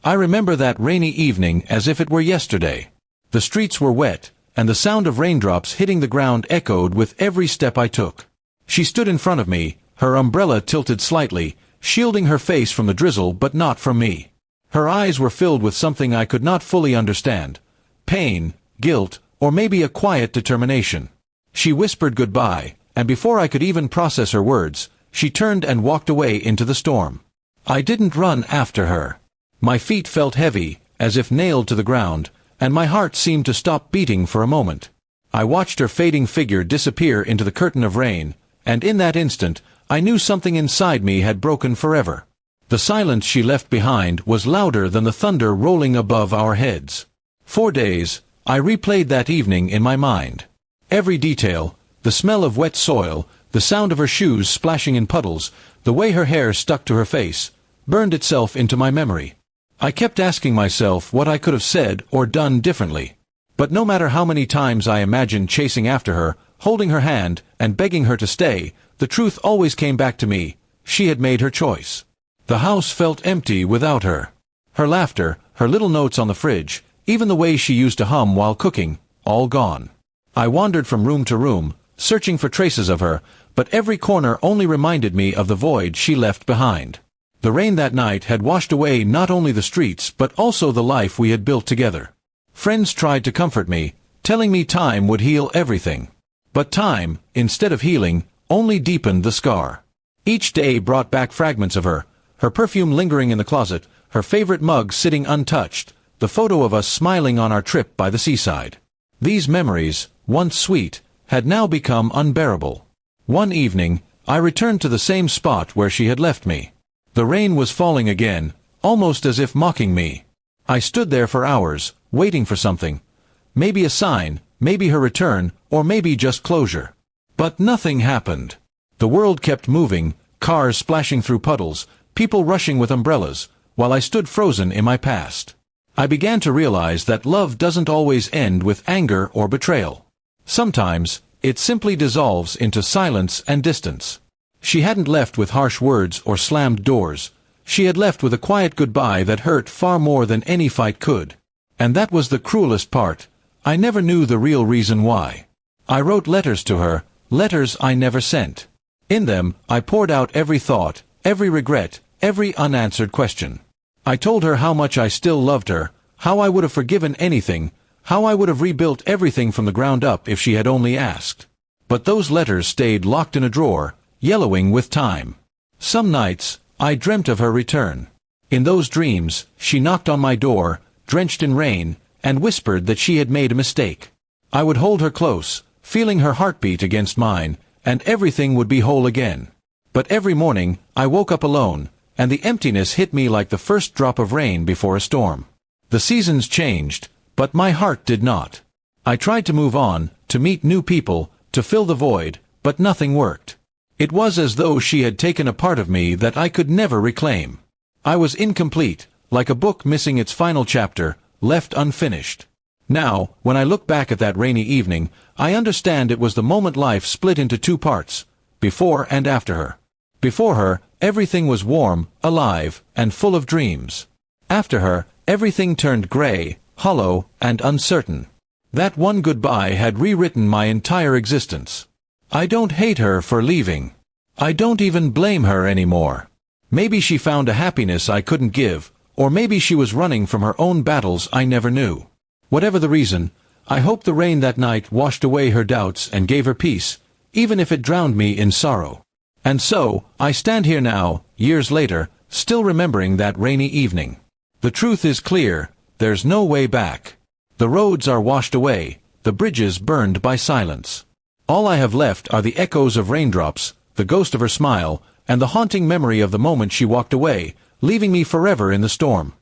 I remember that rainy evening as if it were yesterday. The streets were wet, and the sound of raindrops hitting the ground echoed with every step I took. She stood in front of me, her umbrella tilted slightly, shielding her face from the drizzle but not from me. Her eyes were filled with something I could not fully understand. Pain, guilt, or maybe a quiet determination. She whispered goodbye, and before I could even process her words, she turned and walked away into the storm. I didn't run after her. My feet felt heavy, as if nailed to the ground, and my heart seemed to stop beating for a moment. I watched her fading figure disappear into the curtain of rain, and in that instant, I knew something inside me had broken forever. The silence she left behind was louder than the thunder rolling above our heads. For days, I replayed that evening in my mind. Every detail, the smell of wet soil, the sound of her shoes splashing in puddles, the way her hair stuck to her face, burned itself into my memory. I kept asking myself what I could have said or done differently. But no matter how many times I imagined chasing after her, holding her hand, and begging her to stay, the truth always came back to me: she had made her choice. The house felt empty without her. Her laughter, her little notes on the fridge, even the way she used to hum while cooking, all gone. I wandered from room to room, searching for traces of her, but every corner only reminded me of the void she left behind. The rain that night had washed away not only the streets but also the life we had built together. Friends tried to comfort me, telling me time would heal everything. But time, instead of healing, only deepened the scar. Each day brought back fragments of her perfume lingering in the closet, her favorite mug sitting untouched, the photo of us smiling on our trip by the seaside. These memories, once sweet, had now become unbearable. One evening, I returned to the same spot where she had left me. The rain was falling again, almost as if mocking me. I stood there for hours, waiting for something. Maybe a sign, maybe her return, or maybe just closure. But nothing happened. The world kept moving, cars splashing through puddles, people rushing with umbrellas, while I stood frozen in my past. I began to realize that love doesn't always end with anger or betrayal. Sometimes, it simply dissolves into silence and distance. She hadn't left with harsh words or slammed doors. She had left with a quiet goodbye that hurt far more than any fight could. And that was the cruelest part. I never knew the real reason why. I wrote letters to her, letters I never sent. In them, I poured out every thought, every regret, every unanswered question. I told her how much I still loved her, how I would have forgiven anything, how I would have rebuilt everything from the ground up if she had only asked. But those letters stayed locked in a drawer, yellowing with time. Some nights, I dreamt of her return. In those dreams, she knocked on my door, drenched in rain, and whispered that she had made a mistake. I would hold her close, feeling her heartbeat against mine, and everything would be whole again. But every morning, I woke up alone, and the emptiness hit me like the first drop of rain before a storm. The seasons changed, but my heart did not. I tried to move on, to meet new people, to fill the void, but nothing worked. It was as though she had taken a part of me that I could never reclaim. I was incomplete, like a book missing its final chapter, left unfinished. Now, when I look back at that rainy evening, I understand it was the moment life split into two parts, before and after her. Before her, everything was warm, alive, and full of dreams. After her, everything turned gray, hollow, and uncertain. That one goodbye had rewritten my entire existence. I don't hate her for leaving. I don't even blame her anymore. Maybe she found a happiness I couldn't give, or maybe she was running from her own battles I never knew. Whatever the reason, I hope the rain that night washed away her doubts and gave her peace, even if it drowned me in sorrow. And so, I stand here now, years later, still remembering that rainy evening. The truth is clear, there's no way back. The roads are washed away, the bridges burned by silence. All I have left are the echoes of raindrops, the ghost of her smile, and the haunting memory of the moment she walked away, leaving me forever in the storm.